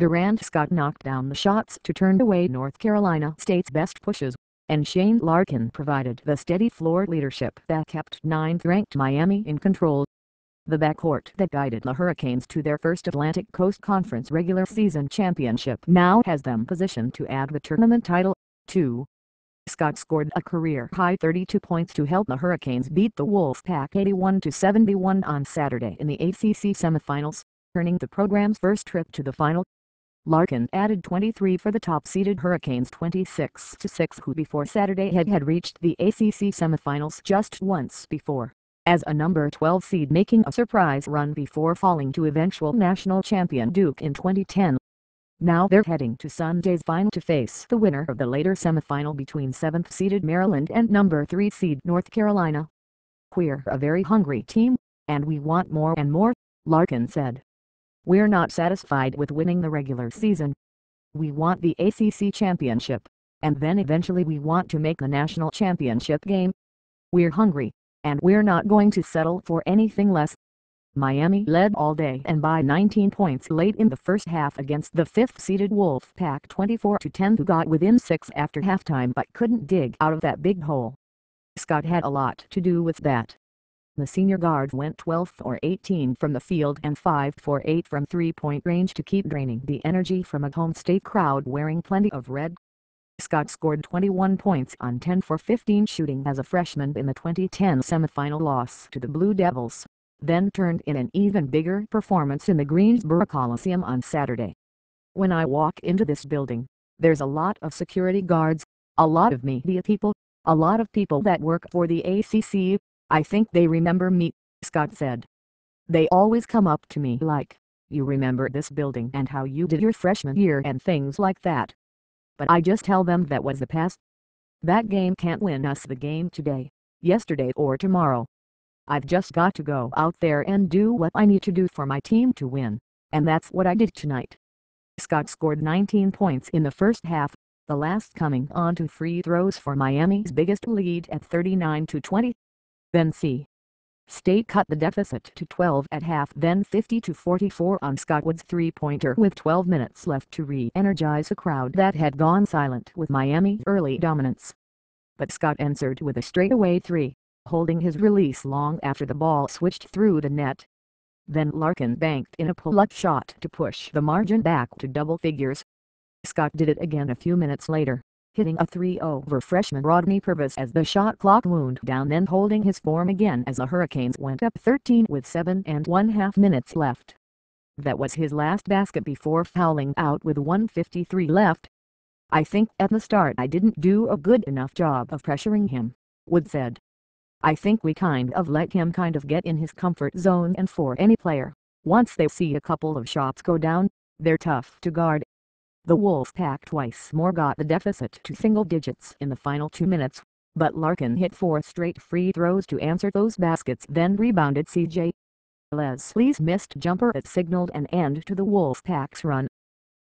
Durant Scott knocked down the shots to turn away North Carolina State's best pushes, and Shane Larkin provided the steady floor leadership that kept 9th-ranked Miami in control. The backcourt that guided the Hurricanes to their first Atlantic Coast Conference regular season championship now has them positioned to add the tournament title, too. Scott scored a career-high 32 points to help the Hurricanes beat the Wolfpack 81-71 on Saturday in the ACC Semifinals, earning the program's first trip to the final. Larkin added 23 for the top-seeded Hurricanes 26-6 who before Saturday had reached the ACC Semifinals just once before, as a number 12 seed making a surprise run before falling to eventual national champion Duke in 2010. Now they're heading to Sunday's final to face the winner of the later semifinal between 7th-seeded Maryland and number 3 seed North Carolina. "We're a very hungry team, and we want more and more," Larkin said. "We're not satisfied with winning the regular season. We want the ACC championship, and then eventually we want to make the national championship game. We're hungry, and we're not going to settle for anything less." Miami led all day and by 19 points late in the first half against the 5th-seeded Wolfpack 24-10 who got within 6 after halftime but couldn't dig out of that big hole. Scott had a lot to do with that. The senior guard went 12 for 18 from the field and 5 for 8 from three-point range to keep draining the energy from a home state crowd wearing plenty of red. Scott scored 21 points on 10 for 15 shooting as a freshman in the 2010 semifinal loss to the Blue Devils, then turned in an even bigger performance in the Greensboro Coliseum on Saturday. "When I walk into this building, there's a lot of security guards, a lot of media people, a lot of people that work for the ACC. I think they remember me," Scott said. "They always come up to me like, 'You remember this building and how you did your freshman year and things like that.' But I just tell them that was the past. That game can't win us the game today, yesterday or tomorrow. I've just got to go out there and do what I need to do for my team to win, and that's what I did tonight." Scott scored 19 points in the first half, the last coming on 2 free throws for Miami's biggest lead at 39-20. Then State cut the deficit to 12 at half, then 50-44 on Scott Wood's three-pointer with 12 minutes left to re-energize a crowd that had gone silent with Miami's early dominance. But Scott answered with a straightaway three, holding his release long after the ball switched through the net. Then Larkin banked in a pull-up shot to push the margin back to double figures. Scott did it again a few minutes later, hitting a three over freshman Rodney Purvis as the shot clock wound down, then holding his form again as the Hurricanes went up 13 with 7.5 minutes left. That was his last basket before fouling out with 1:53 left. "I think at the start I didn't do a good enough job of pressuring him," Wood said. "I think we kind of let him get in his comfort zone, and for any player, once they see a couple of shots go down, they're tough to guard." The Wolfpack twice more got the deficit to single digits in the final 2 minutes, but Larkin hit 4 straight free throws to answer those baskets, then rebounded CJ Leslie's missed jumper that signaled an end to the Wolfpack's run.